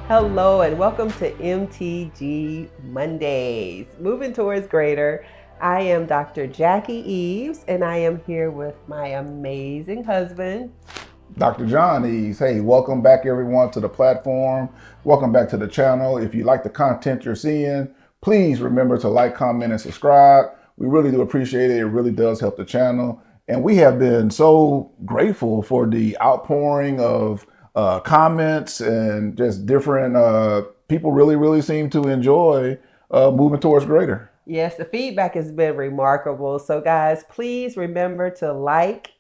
Hello and welcome to MTG Mondays, moving towards greater. I am Dr. Jackie Eves and I am here with my amazing husband, Dr. John Eves. Hey, welcome back everyone to the platform. Welcome back to the channel. If you like the content you're seeing, please remember to like, comment, and subscribe. We really do appreciate it. It really does help the channel. And we have been so grateful for the outpouring of comments and just different people really seem to enjoy moving towards greater. Yes, the feedback has been remarkable. So, guys, please remember to like,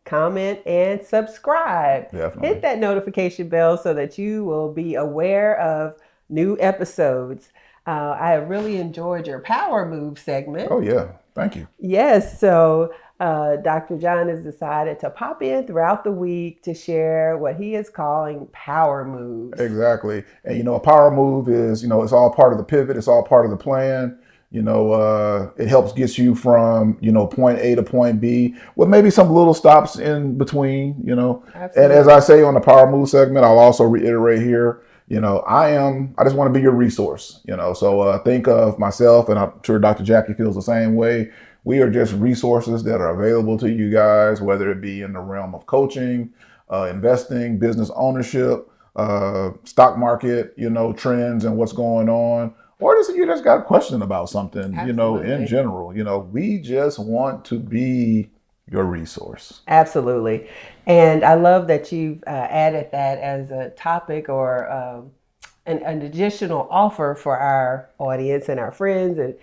comment, and subscribe. Hit Definitely. that notification bell so that you will be aware of new episodes. I have really enjoyed your power move segment. Oh, yeah. Thank you. Yes, so Dr. John has decided to pop in throughout the week to share what he is calling power moves. Exactly. And, a power move is, it's all part of the pivot. It's all part of the plan. It helps get you from, point A to point B with maybe some little stops in between, Absolutely. And as I say on the power move segment, I'll also reiterate here, I just want to be your resource, so think of myself, and I'm sure Dr. Jackie feels the same way. We are just resources that are available to you guys, whether it be in the realm of coaching, investing, business ownership, stock market, trends and what's going on. Or just you just got a question about something, Absolutely. in general. We just want to be your resource. Absolutely. And I love that you've added that as a topic or an additional offer for our audience and our friends and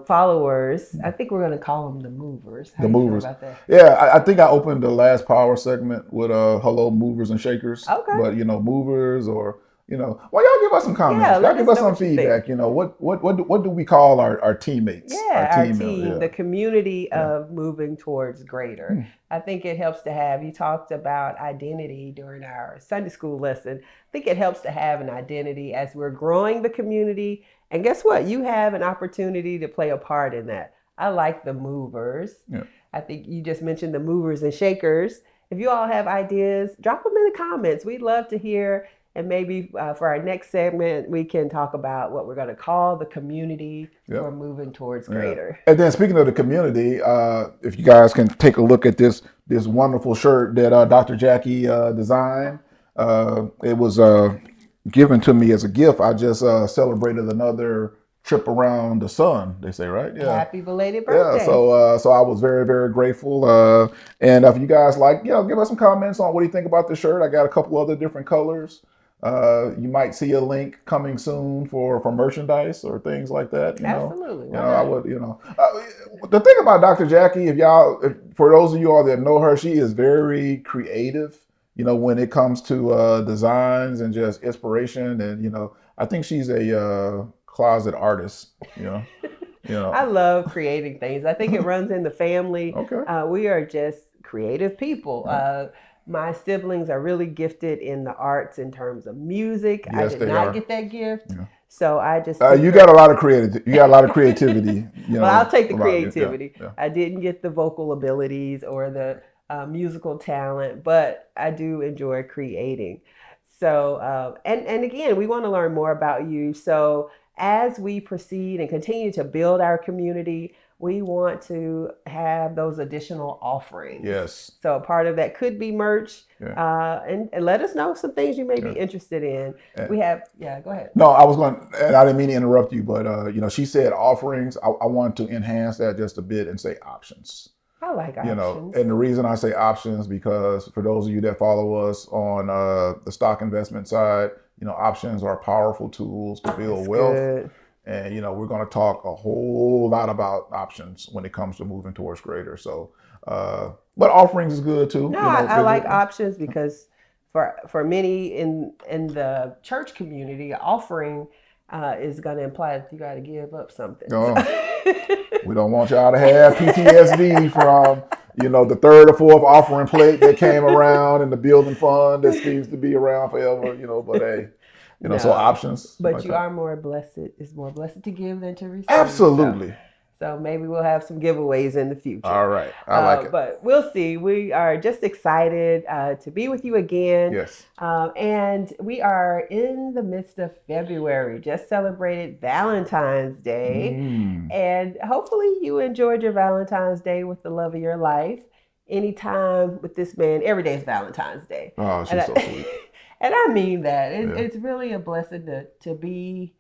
followers. I think we're going to call them the movers. How The do you feel movers. about that? Yeah, I think I opened the last power segment with hello movers and shakers. Okay. But movers or well, y'all give us some comments. Yeah, let Y'all give us us know some what you think. feedback. What do we call our teammates? Yeah, our team, team, yeah. the community of moving towards greater. I think it helps to have, you talked about identity during our Sunday school lesson. I think it helps to have an identity as we're growing the community. And guess what? You have an opportunity to play a part in that. I like the movers. Yeah. I think you just mentioned the movers and shakers. If you all have ideas, drop them in the comments. We'd love to hear. And maybe for our next segment, we can talk about what we're going to call the community for moving towards greater. And then speaking of the community, if you guys can take a look at this wonderful shirt that Dr. Jackie designed, it was given to me as a gift. I just celebrated another trip around the sun. They say, right? Yeah. Happy belated birthday. Yeah. So I was very grateful. And if you guys like, give us some comments on what do you think about the shirt. I got a couple other different colors. You might see a link coming soon for merchandise or things like that. Absolutely. I would. The thing about Dr. Jackie, for those of you all that know her, she is very creative. When it comes to designs and just inspiration, and I think she's a closet artist. I love creating things. I think it runs in the family. Okay. We are just creative people. My siblings are really gifted in the arts in terms of music. Yes, I did not get that gift. Yeah. So I just you got a lot of creativity. Well, I'll take the creativity. Yeah. I didn't get the vocal abilities or the musical talent, but I do enjoy creating. So and again, we want to learn more about you. So as we proceed and continue to build our community, we want to have those additional offerings. Yes. So part of that could be merch. And let us know some things you may be interested in. We have, go ahead. No, I was going, and I didn't mean to interrupt you, but she said offerings. I want to enhance that just a bit and say options. I like options. And the reason I say options, because for those of you that follow us on the stock investment side, options are powerful tools to build wealth. Good. And, we're going to talk a whole lot about options when it comes to moving towards greater. So, but offerings is good too. No, I like options because for many in the church community, offering is going to imply that you got to give up something. So, we don't want y'all to have PTSD from, the third or fourth offering plate that came around in the building fund that seems to be around forever, but hey. So options. But like you are more blessed. It's more blessed to give than to receive. Absolutely. So maybe we'll have some giveaways in the future. All right. I like it. But we'll see. We are just excited to be with you again. Yes. And we are in the midst of February, just celebrated Valentine's Day. And hopefully you enjoyed your Valentine's Day with the love of your life. Anytime with this man, every day is Valentine's Day. Oh, she's so sweet. And I mean that. It's really a blessing to be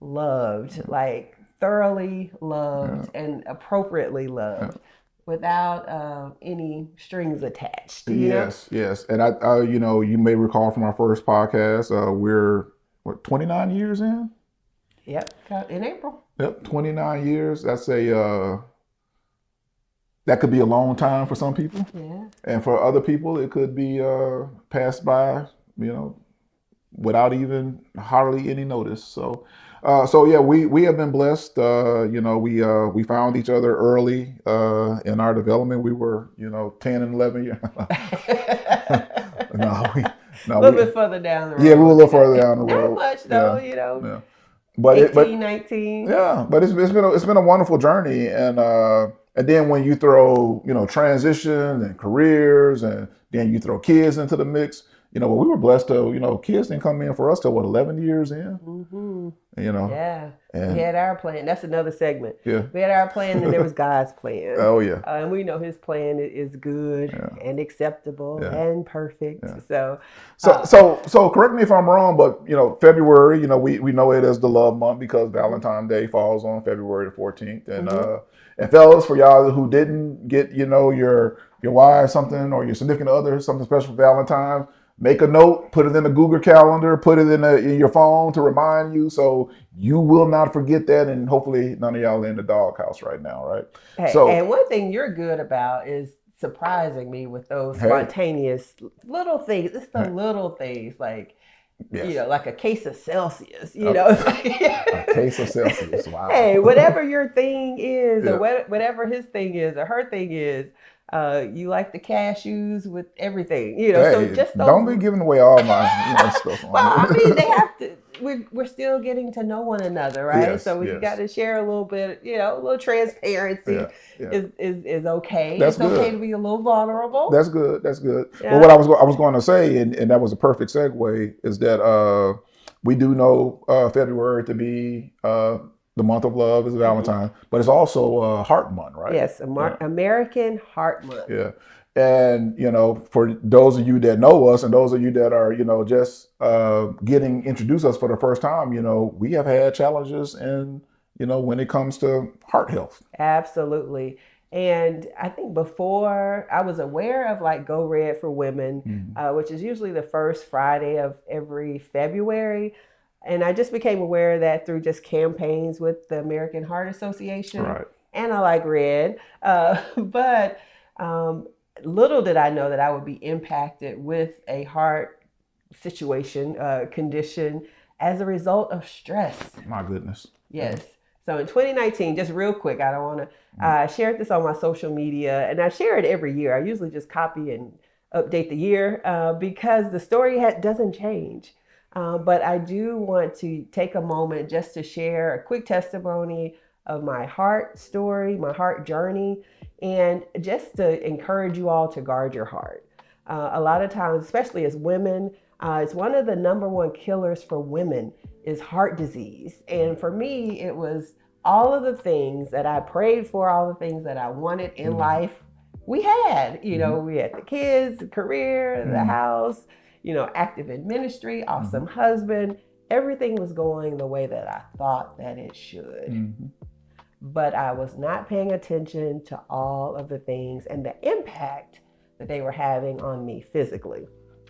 loved, like thoroughly loved and appropriately loved without any strings attached. Yes. And I you may recall from our first podcast, we're 29 years in? Yep, in April. Yep, 29 years. That's that could be a long time for some people. Yeah. And for other people, it could be passed by, without even hardly any notice. So yeah, we have been blessed. We found each other early in our development. We were 10 and 11 years. A little bit further down the road. Yeah, we were a little further down the road. Not much though, Yeah. 18, 19. Yeah, but it's been a wonderful journey, and then when you throw transition and careers, and then you throw kids into the mix. We were blessed to, kids didn't come in for us till 11 years in. Mm-hmm. Yeah. And we had our plan. That's another segment. Yeah. We had our plan, and there was God's plan. Oh yeah. And we know His plan is good and acceptable and perfect. Yeah. So correct me if I'm wrong, but February, we know it as the love month because Valentine's Day falls on February the 14th, and and fellas, for y'all who didn't get your wife something or your significant other something special for Valentine's. Make a note, put it in a Google Calendar, put it in your phone to remind you, so you will not forget that. And hopefully, none of y'all are in the doghouse right now, right? Hey, and one thing you're good about is surprising me with those spontaneous little things. It's the little things, like like a case of Celsius. A case of Celsius. Wow. Hey, whatever your thing is, or whatever his thing is, or her thing is. You like the cashews with everything, Hey, so just those... don't be giving away all my stuff. Well, I mean, they have to. We're still getting to know one another, right? Yes, so we got to share a little bit. A little transparency is okay. That's it's good. Okay to be a little vulnerable. That's good. Yeah. Well, what I was going to say, and that was a perfect segue, is that we do know February to be the month of love is Valentine's, but it's also Heart Month, right? Yes, American Heart Month. Yeah. And, for those of you that know us and those of you that are, just getting introduced us for the first time, we have had challenges in, when it comes to heart health. Absolutely. And I think before I was aware of like Go Red for Women, which is usually the first Friday of every February. And I just became aware of that through just campaigns with the American Heart Association. Right. And I like red. But little did I know that I would be impacted with a heart situation, condition as a result of stress. My goodness. Yes. So in 2019, just real quick, I don't want to, I shared this on my social media, and I share it every year. I usually just copy and update the year because the story doesn't change. But I do want to take a moment just to share a quick testimony of my heart story, my heart journey, and just to encourage you all to guard your heart. A lot of times, especially as women, it's one of the number one killers for women is heart disease. And for me, it was all of the things that I prayed for, all the things that I wanted in life. We had, we had the kids, the career, the house, active in ministry, awesome husband. Everything was going the way that I thought that it should. But I was not paying attention to all of the things and the impact that they were having on me physically.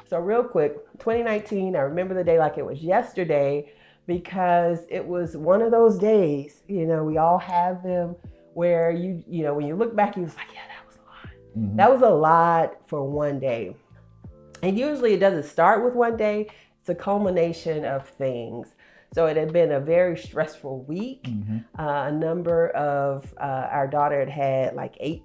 So real quick, 2019, I remember the day like it was yesterday because it was one of those days, we all have them where when you look back, you was like, yeah, that was a lot. That was a lot for one day. And usually it doesn't start with one day. It's a culmination of things. So it had been a very stressful week. A number of our daughter had like 8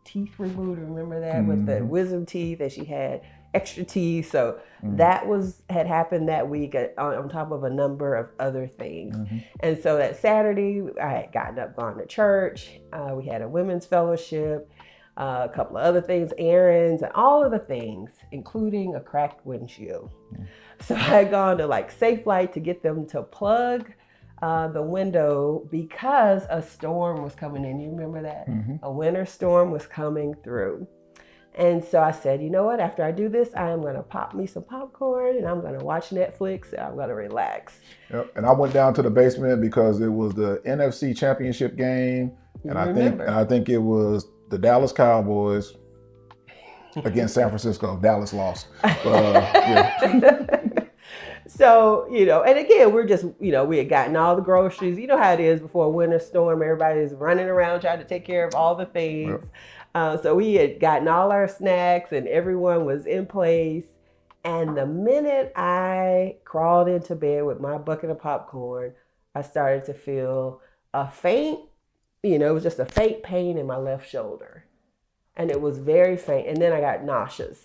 teeth removed. Remember that with the wisdom teeth that she had extra tea. So that had happened that week on top of a number of other things. And so that Saturday, I had gotten up, gone to church. We had a women's fellowship, a couple of other things, errands, and all of the things, including a cracked windshield. So I had gone to like Safe Light to get them to plug the window because a storm was coming in. You remember that? A winter storm was coming through. And so I said, you know what? After I do this, I am going to pop me some popcorn and I'm going to watch Netflix and I'm going to relax. Yep. And I went down to the basement because it was the NFC Championship game, and I think it was the Dallas Cowboys against San Francisco. Dallas lost. Yeah. So, and again, we're just, we had gotten all the groceries. You know how it is before a winter storm. Everybody's running around trying to take care of all the things. Yep. So we had gotten all our snacks and everyone was in place. And the minute I crawled into bed with my bucket of popcorn, I started to feel a faint, it was just a faint pain in my left shoulder. And it was very faint. And then I got nauseous.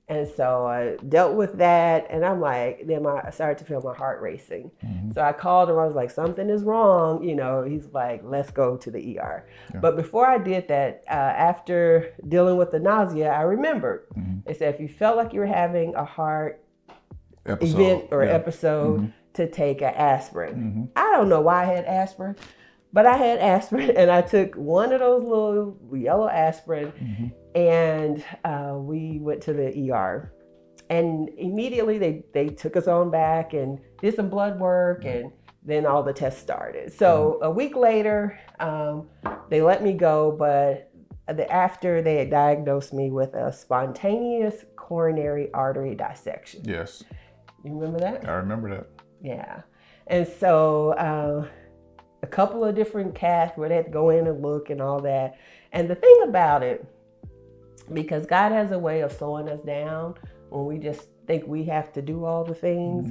And so I dealt with that, and I'm like, then I started to feel my heart racing. So I called him. I was like, something is wrong. He's like, let's go to the ER. Yeah. But before I did that, after dealing with the nausea, I remembered. They said if you felt like you were having a heart event or episode, to take an aspirin. I don't know why I had aspirin, but I had aspirin, and I took one of those little yellow aspirin. And we went to the ER, and immediately they took us on back and did some blood work, and then all the tests started. So a week later, they let me go, but after they had diagnosed me with a spontaneous coronary artery dissection. Yes. You remember that? I remember that. Yeah. And so a couple of different caths where they had to go in and look and all that. And the thing about it, because God has a way of slowing us down when we just think we have to do all the things.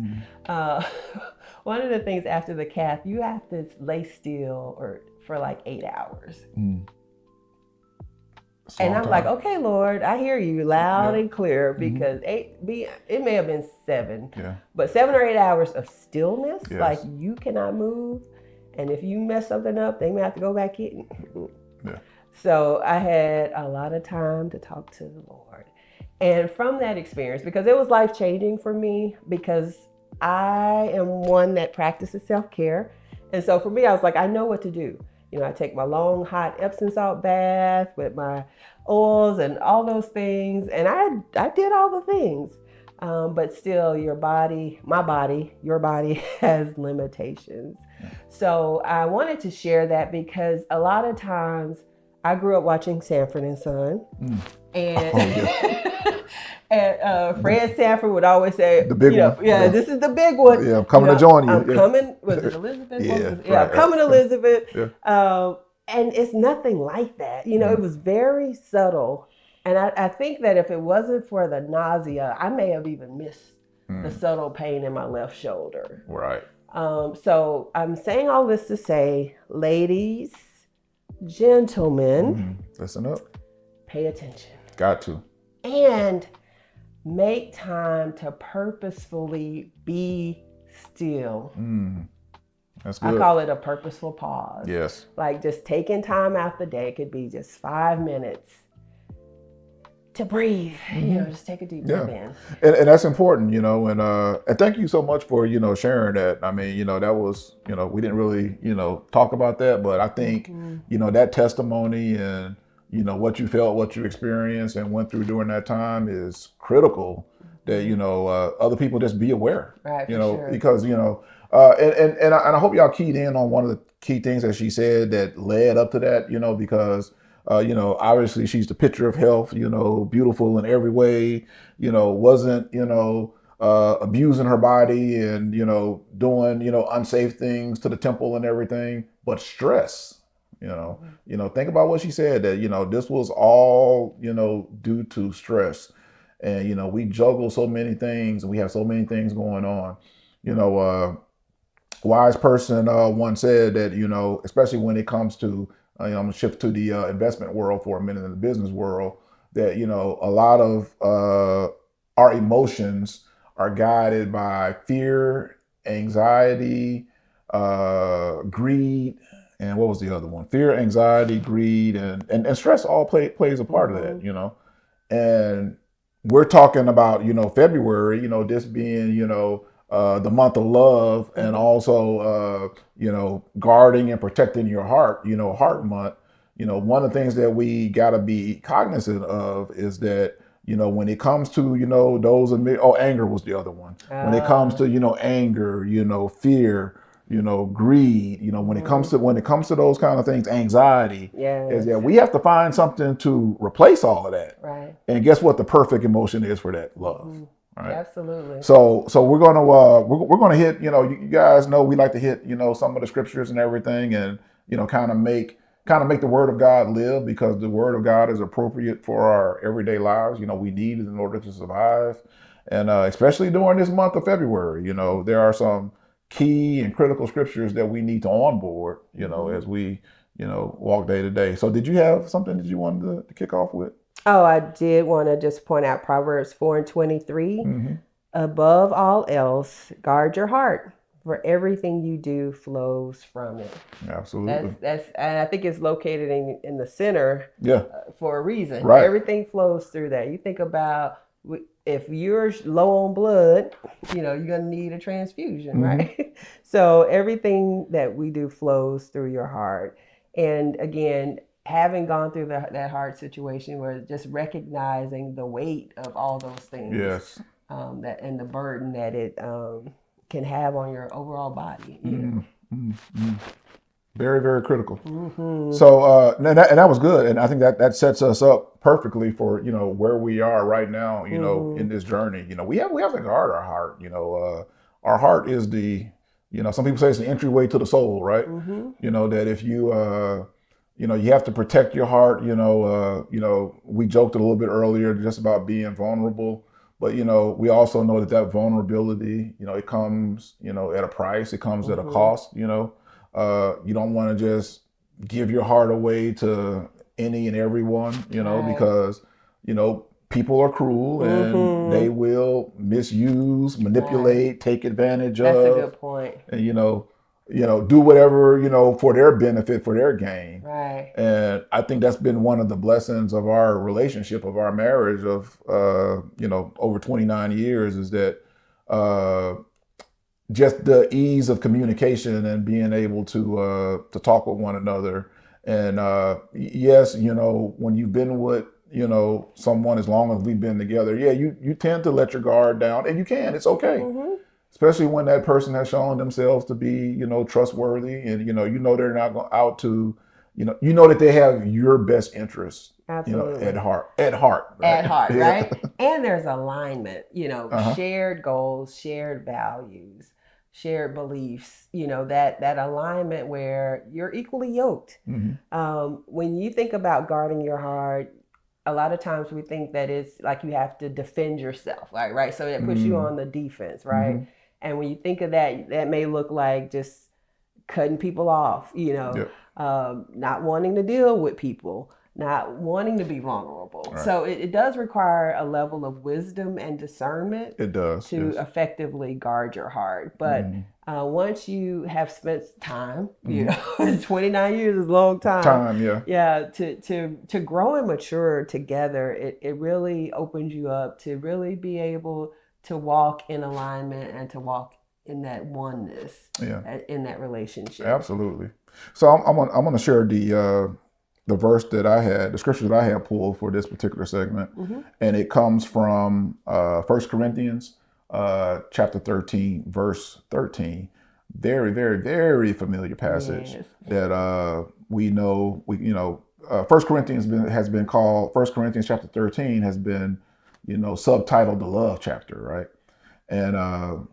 One of the things after the cath, you have to lay still for like 8 hours. And I'm like, okay, Lord, I hear you loud and clear, because it may have been 7, but 7 or 8 hours of stillness, like you cannot move. And if you mess something up, they may have to go back in. So I had a lot of time to talk to the Lord. And from that experience, because it was life-changing for me, because I am one that practices self-care. And so for me, I was like, I know what to do. I take my long, hot Epsom salt bath with my oils and all those things. And I did all the things. But still, your body has limitations. So I wanted to share that because a lot of times, I grew up watching Sanford and Son, and and Fred Sanford would always say, "The big one, this is the big one. Yeah, I'm coming to join you. I'm coming." Was it Elizabeth? I'm coming, Elizabeth. Yeah. And it's nothing like that. It was very subtle, and I think that if it wasn't for the nausea, I may have even missed the subtle pain in my left shoulder. Right. So I'm saying all this to say, ladies, gentlemen, listen up. Pay attention. Got to. And make time to purposefully be still. That's good. I call it a purposeful pause. Yes. Like just taking time out the day. It could be just 5 minutes to breathe. Just take a deep breath in. And that's important, and thank you so much for, sharing that. I mean, that was, we didn't really, talk about that, but I think, that testimony and, what you felt, what you experienced and went through during that time is critical that, other people just be aware, right, sure. Because, and I hope y'all keyed in on one of the key things that she said that led up to that, because obviously she's the picture of health, beautiful in every way, wasn't, abusing her body and, doing, unsafe things to the temple and everything, but stress, think about what she said that, this was all, due to stress. And, we juggle so many things and we have so many things going on, wise person once said that, especially when it comes to, I'm going to shift to the investment world for a minute in the business world, that, a lot of our emotions are guided by fear, anxiety, greed, and what was the other one? Fear, anxiety, greed, and stress all plays a part of that, And we're talking about, February, this being, the month of love, and also, guarding and protecting your heart, heart month. One of the things that we got to be cognizant of is that, when it comes to, those, anger was the other one. When it comes to, anger, fear, greed, when it comes to those kind of things, anxiety, is that we have to find something to replace all of that. Right. And guess what? The perfect emotion is for that, love. Right. Absolutely. So we're gonna we're gonna hit. You guys know we like to hit some of the scriptures and everything, and kind of make the Word of God live, because the Word of God is appropriate for our everyday lives. We need it in order to survive, and especially during this month of February. There are some key and critical scriptures that we need to onboard. As we walk day to day. So did you have something that you wanted to kick off with? Oh, I did want to just point out Proverbs 4:23. Above all else, guard your heart, for everything you do flows from it. Absolutely. And I think it's located in the center. Yeah. For a reason. Right. Everything flows through that. You think about if you're low on blood, you're going to need a transfusion, right? So everything that we do flows through your heart. And again, having gone through that hard situation, where just recognizing the weight of all those things, yes, that and the burden that it can have on your overall body. Very, very critical. So, and that was good, and I think that sets us up perfectly for where we are right now. In this journey, we have to guard our heart. Our heart is the some people say it's the entryway to the soul, right? That if you have to protect your heart. We joked a little bit earlier just about being vulnerable, but we also know that vulnerability, it comes, at a price. It comes at a cost. You don't want to just give your heart away to any and everyone, because people are cruel and they will misuse, manipulate, take advantage of. That's a good point. And do whatever, for their benefit, for their gain. Right. And I think that's been one of the blessings of our relationship, of our marriage of, over 29 years, is that just the ease of communication and being able to talk with one another. And yes, when you've been with, someone as long as we've been together, you tend to let your guard down, and you can. It's okay. Especially when that person has shown themselves to be, trustworthy, and they're not out to, that they have your best interests, absolutely, at heart, right? And there's alignment, shared goals, shared values, shared beliefs, that alignment where you're equally yoked. When you think about guarding your heart, a lot of times we think that it's like you have to defend yourself, right? So it puts you on the defense, right? And when you think of that, that may look like just cutting people off, not wanting to deal with people, not wanting to be vulnerable. Right. So it does require a level of wisdom and discernment. It does. To effectively guard your heart. But once you have spent time, 29 years is a long time. Yeah, to grow and mature together, it really opens you up to really be able to walk in alignment and to walk in that oneness in that relationship. Absolutely. So I'm going to share the verse that I had, the scripture that I had pulled for this particular segment, and it comes from 1 Corinthians chapter 13, verse 13. Very, very, very familiar passage that we know. 1 Corinthians has been called, 1 Corinthians chapter 13 has been subtitled the love chapter, right? And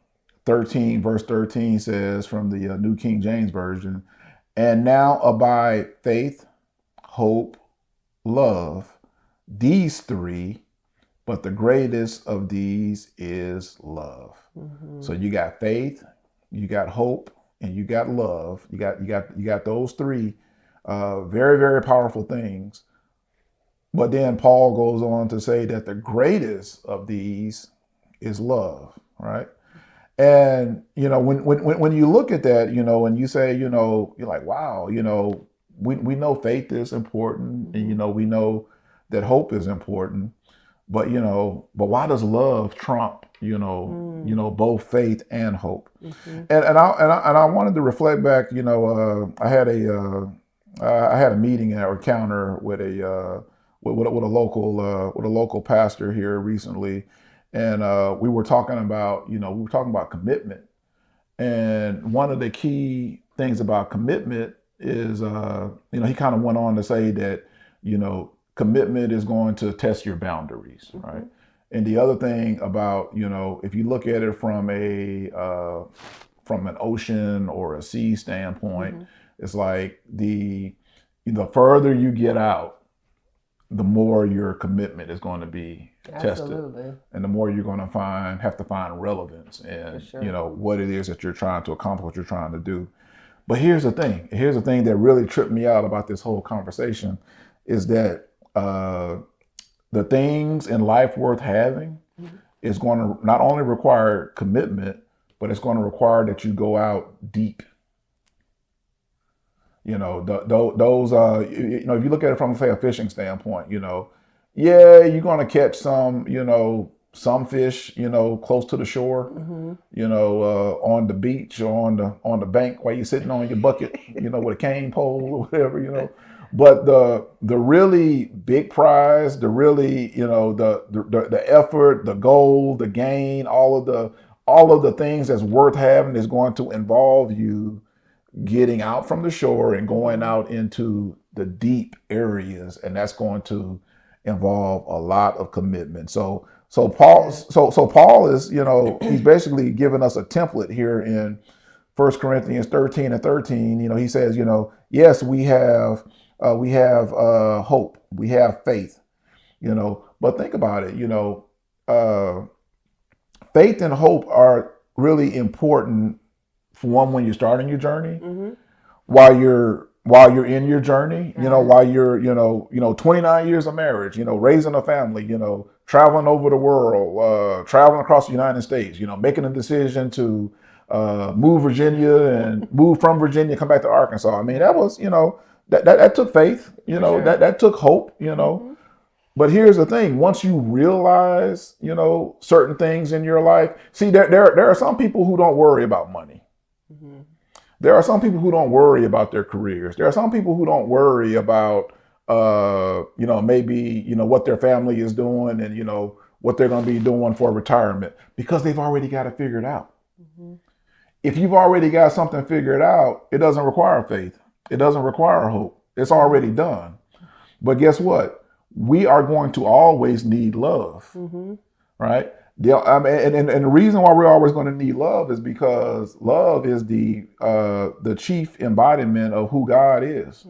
13, verse 13 says, from the New King James Version, and now abide faith, hope, love, these three, but the greatest of these is love. So you got faith, you got hope, and you got love. You got those three very, very powerful things. But then Paul goes on to say that the greatest of these is love, right? And when you look at that, and you say, you're like, wow, we know faith is important, and we know that hope is important, but why does love trump both faith and hope? And I wanted to reflect back. I had a meeting or encounter with a local pastor here recently, and we were talking about commitment. And one of the key things about commitment is, he kind of went on to say that, commitment is going to test your boundaries, right? And the other thing about, if you look at it from an ocean or a sea standpoint, it's like the further you get out, the more your commitment is going to be Absolutely. tested, and the more you're going to have to find relevance in what it is that you're trying to accomplish, what you're trying to do. But here's the thing that really tripped me out about this whole conversation is that the things in life worth having is going to not only require commitment, but it's going to require that you go out deep. If you look at it from, say, a fishing standpoint, yeah, you're going to catch some fish, close to the shore, on the beach or on the bank while you're sitting on your bucket, with a cane pole or whatever, But the really big prize, the really, the effort, the goal, the gain, all of the things that's worth having is going to involve you getting out from the shore and going out into the deep areas, and that's going to involve a lot of commitment. So Paul is, he's basically giving us a template here in 1 Corinthians 13:13. He says, yes, we have hope, we have faith, but think about it, faith and hope are really important. For one, when you're starting your journey, while you're in your journey, while you're 29 years of marriage, raising a family, traveling over the world, traveling across the United States, making a decision to move from Virginia, come back to Arkansas. I mean, that was, that took faith, that took hope, But here's the thing: once you realize, certain things in your life, see, there are some people who don't worry about money. There are some people who don't worry about their careers. There are some people who don't worry about, maybe, what their family is doing and, what they're going to be doing for retirement, because they've already got it figured out. If you've already got something figured out, it doesn't require faith. It doesn't require hope. It's already done. But guess what? We are going to always need love, right? And the reason why we're always going to need love is because love is the chief embodiment of who God is.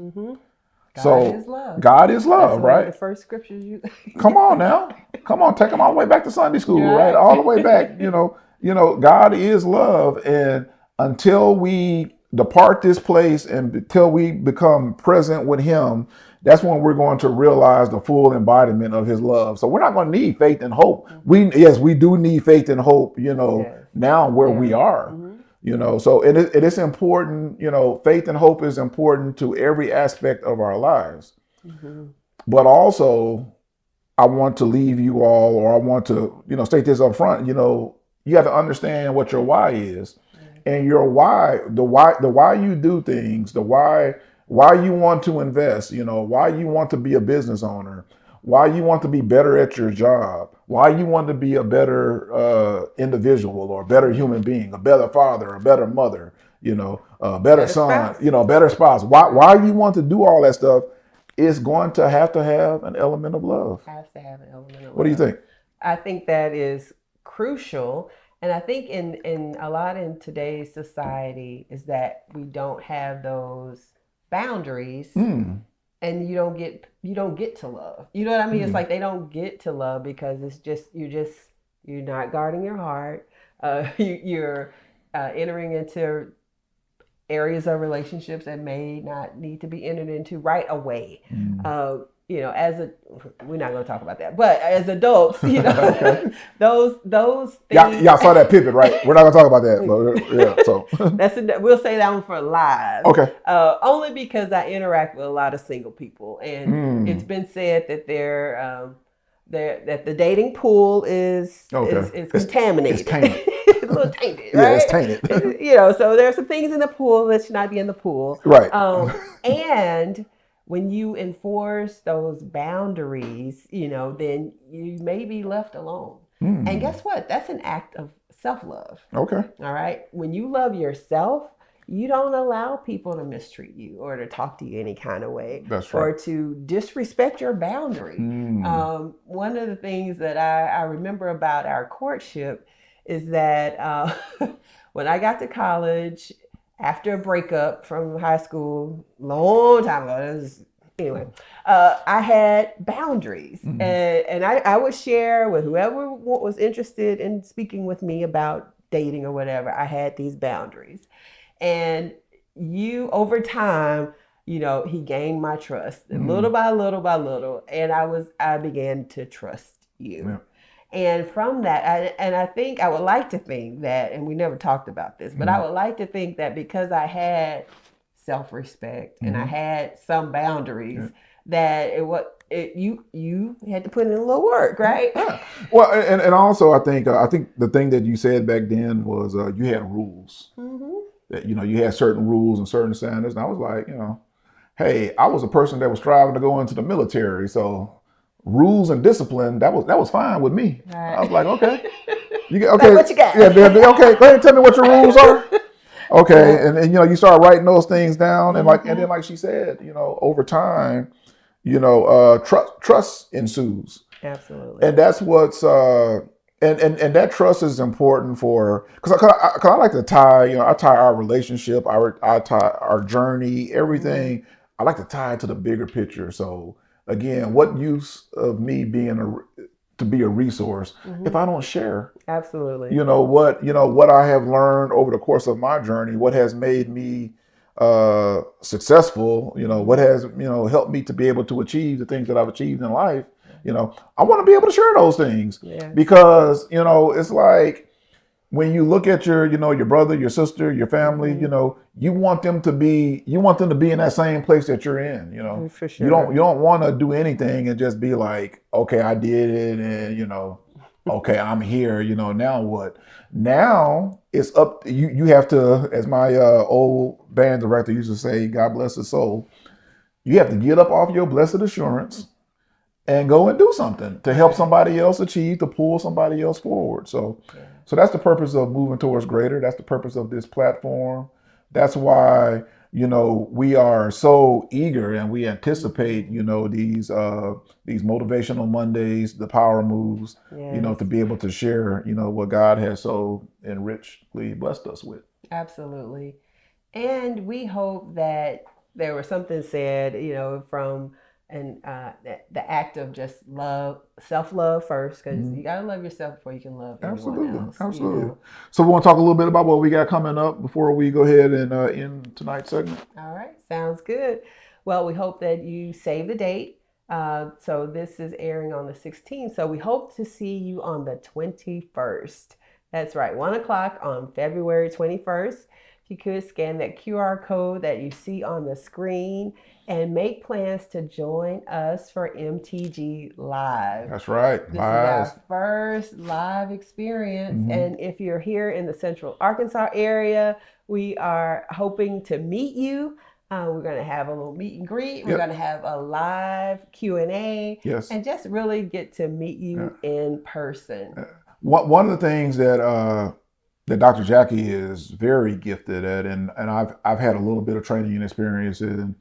God is love. God is love, right? The first scriptures you Come on now. Come on, take them all the way back to Sunday school, right? All the way back, God is love. And until we depart this place and until we become present with him, that's when we're going to realize the full embodiment of his love. So we're not going to need faith and hope. We do need faith and hope, now where we are, so it is important, faith and hope is important to every aspect of our lives. But also, I want to leave you all, or I want to, state this up front, you have to understand what your why is. And your why, the why you do things, the why you want to invest, why you want to be a business owner, why you want to be better at your job, why you want to be a better individual or a better human being, a better father, a better mother, a better son, spouse. Better spouse. Why you want to do all that stuff is going to have an element of love. Has to have an element of love. What do you think? I think that is crucial. And I think in a lot in today's society is that we don't have those boundaries, and you don't get to love. You know what I mean? It's like they don't get to love because it's you're not guarding your heart. You're entering into areas of relationships that may not need to be entered into right away. You know, we're not going to talk about that, but as adults, you know, those things. Y'all saw that pivot, right? We're not gonna talk about that, but yeah. So We'll say that one for live. Okay. Only because I interact with a lot of single people, and it's been said that that the dating pool is contaminated. It's tainted. It's a little tainted, right? Yeah, it's tainted. You know, so there's some things in the pool that should not be in the pool, right? And when you enforce those boundaries, you know, then you may be left alone. And guess what? That's an act of self-love. Okay. All right. When you love yourself, you don't allow people to mistreat you or to talk to you any kind of way. That's right. Or to disrespect your boundary. One of the things that I remember about our courtship is that when I got to college, after a breakup from high school, long time ago, anyway, I had boundaries, and I would share with whoever was interested in speaking with me about dating or whatever. I had these boundaries, and over time, you know, he gained my trust little by little by little, and I began to trust you. Yeah. And from that, I would like to think that, and we never talked about this, but I would like to think that because I had self-respect and I had some boundaries, that you had to put in a little work, right? Yeah. Well, and also I think the thing that you said back then was you had rules. That, you know, you had certain rules and certain standards, and I was like, you know, hey, I was a person that was striving to go into the military, so rules and discipline, that was fine with me. Right. I was like, okay. Okay. Like what you got? Yeah, okay, go ahead and tell me what your rules are. Okay. And you know, you start writing those things down, and and then like she said, you know, over time, you know, trust ensues. Absolutely. And that's what's and that trust is important for, because I like to tie, you know, I tie our relationship, I tie our journey, everything. I like to tie it to the bigger picture. So again, what use of me being to be a resource if I don't share? Absolutely. You know what I have learned over the course of my journey, what has made me successful, you know, what has, you know, helped me to be able to achieve the things that I've achieved in life. You know, I want to be able to share those things because, you know, it's like when you look at your, you know, your brother, your sister, your family, you know, you want them to be in that same place that you're in, you know. For sure. You don't want to do anything and just be like, okay, I did it, and, you know, okay, I'm here, you know, now what? Now it's up, you have to, as my old band director used to say, God bless his soul, you have to get up off your blessed assurance and go and do something to help somebody else achieve, to pull somebody else forward. So that's the purpose of moving towards greater. That's the purpose of this platform. That's why, you know, we are so eager and we anticipate, you know, these motivational Mondays, the power moves, you know, to be able to share, you know, what God has so enrichedly blessed us with. Absolutely. And we hope that there was something said, you know, from the act of just self-love first, because you got to love yourself before you can love anyone else. Absolutely. You know? So we want to talk a little bit about what we got coming up before we go ahead and end tonight's segment. All right. Sounds good. Well, we hope that you save the date. So this is airing on the 16th. So we hope to see you on the 21st. That's right. 1:00 on February 21st. If you could scan that QR code that you see on the screen and make plans to join us for MTG Live. That's right. This is our first live experience. And if you're here in the Central Arkansas area, we are hoping to meet you. We're going to have a little meet and greet. We're going to have a live Q&A. Yes. And just really get to meet you in person. One of the things that Dr. Jackie is very gifted at, and I've had a little bit of training and experience in,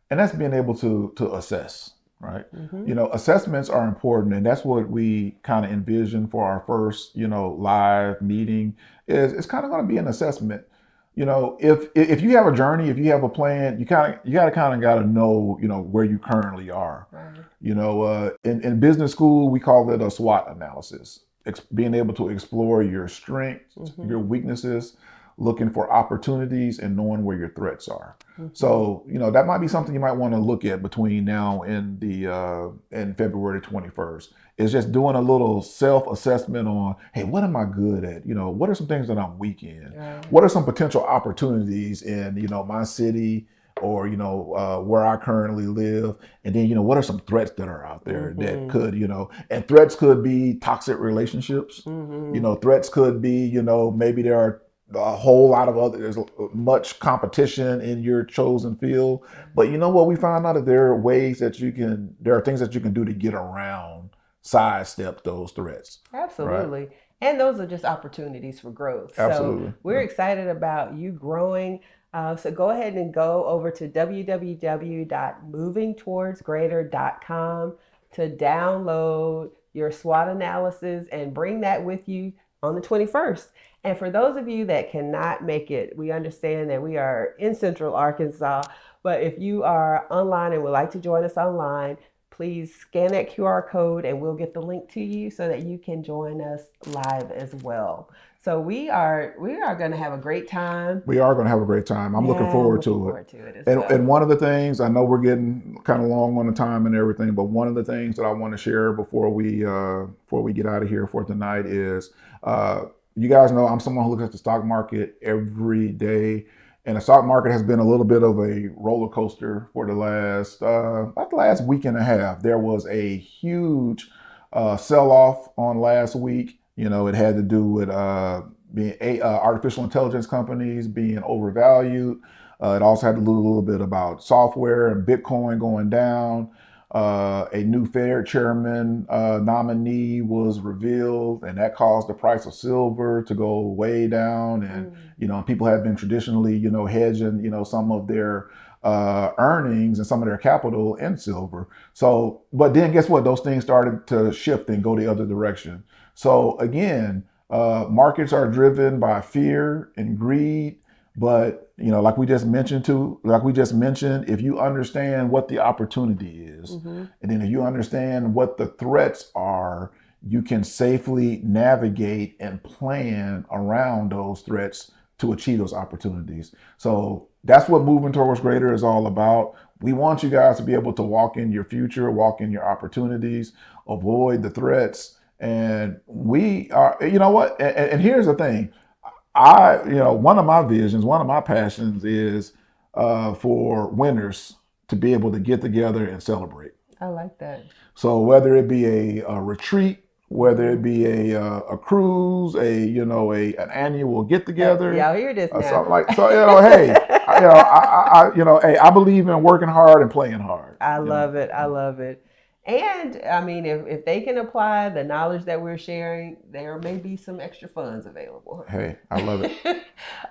and that's being able to assess, right? You know, assessments are important, and that's what we kind of envision for our first, you know, live meeting. It's kind of going to be an assessment. You know, if you have a journey, if you have a plan, you got to know, you know, where you currently are. Right. You know, in business school, we call it a SWOT analysis. Being able to explore your strengths, your weaknesses, looking for opportunities and knowing where your threats are. Mm-hmm. So, that might be something you might want to look at between now and and February 21st. It's just doing a little self-assessment on, hey, what am I good at? What are some things that I'm weak in? Right. What are some potential opportunities in, my city or, where I currently live? And then, what are some threats that are out there that could, and threats could be toxic relationships. Threats could be, maybe there are a whole lot of there's much competition in your chosen field. But you know what? We found out that there are ways that there are things that you can do to get around, sidestep those threats. Absolutely. Right? And those are just opportunities for growth. Absolutely. So we're excited about you growing. So go ahead and go over to www.movingtowardsgreater.com to download your SWOT analysis and bring that with you on the 21st. And for those of you that cannot make it, we understand that we are in Central Arkansas, but if you are online and would like to join us online, please scan that QR code and we'll get the link to you so that you can join us live as well. So we are going to have a great time. We are going to have a great time. I'm looking forward to it. And one of the things, I know we're getting kind of long on the time and everything, but one of the things that I want to share before we get out of here for tonight is, you guys know I'm someone who looks at the stock market every day. And the stock market has been a little bit of a roller coaster for about the last week and a half. There was a huge sell-off on last week. It had to do with being artificial intelligence companies being overvalued. It also had to do a little bit about software and Bitcoin going down. A new Fed chairman nominee was revealed, and that caused the price of silver to go way down. And people have been traditionally, hedging, some of their earnings and some of their capital in silver. So, but then guess what? Those things started to shift and go the other direction. So again, markets are driven by fear and greed. But, like we just mentioned, if you understand what the opportunity is, and then if you understand what the threats are, you can safely navigate and plan around those threats to achieve those opportunities. So that's what Moving Towards Greater is all about. We want you guys to be able to walk in your future, walk in your opportunities, avoid the threats. And we are, and here's the thing. One of my visions, one of my passions is for winners to be able to get together and celebrate. I like that. So whether it be a retreat, whether it be a cruise, an annual get together. Y'all hear this now? Hey, I believe in working hard and playing hard. I love it. I love it. And I mean, if they can apply the knowledge that we're sharing, there may be some extra funds available. Hey, I love it.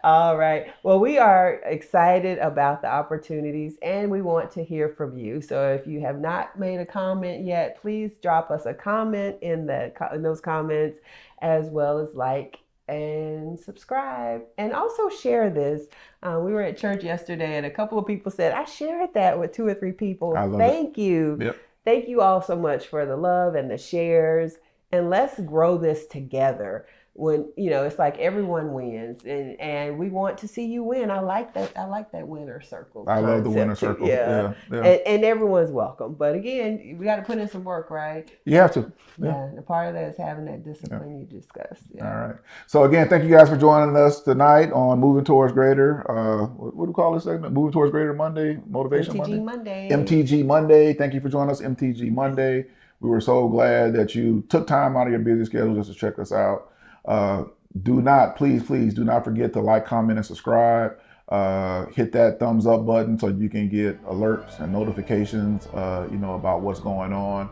All right. Well, we are excited about the opportunities and we want to hear from you. So if you have not made a comment yet, please drop us a comment in those comments, as well as like and subscribe, and also share this. We were at church yesterday and a couple of people said, I shared that with 2 or 3 people. Thank you. Yep. Thank you all so much for the love and the shares, and let's grow this together. When it's like everyone wins, and we want to see you win. I like that winner circle. I love the winner circle. Yeah. And everyone's welcome. But again, we got to put in some work, right? You have to. Yeah. And part of that is having that discipline you discussed. Yeah. All right. So again, thank you guys for joining us tonight on Moving Towards Greater. What do we call this segment? Moving Towards Greater Monday, Motivation MTG Monday. Monday. MTG Monday. Thank you for joining us, MTG Monday. We were so glad that you took time out of your busy schedule just to check us out. Please do not forget to like, comment, and subscribe. Hit that thumbs up button so you can get alerts and notifications, about what's going on.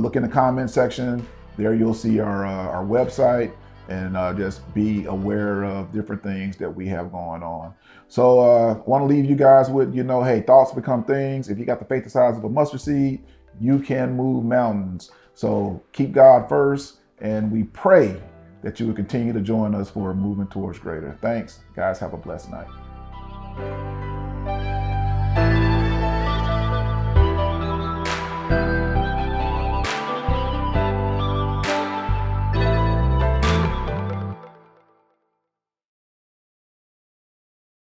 Look in the comment section. There you'll see our website, and just be aware of different things that we have going on. So want to leave you guys with, hey, thoughts become things. If you got the faith the size of a mustard seed, you can move mountains. So keep God first, and we pray that you will continue to join us for Moving Towards Greater. Thanks, guys. Have a blessed night.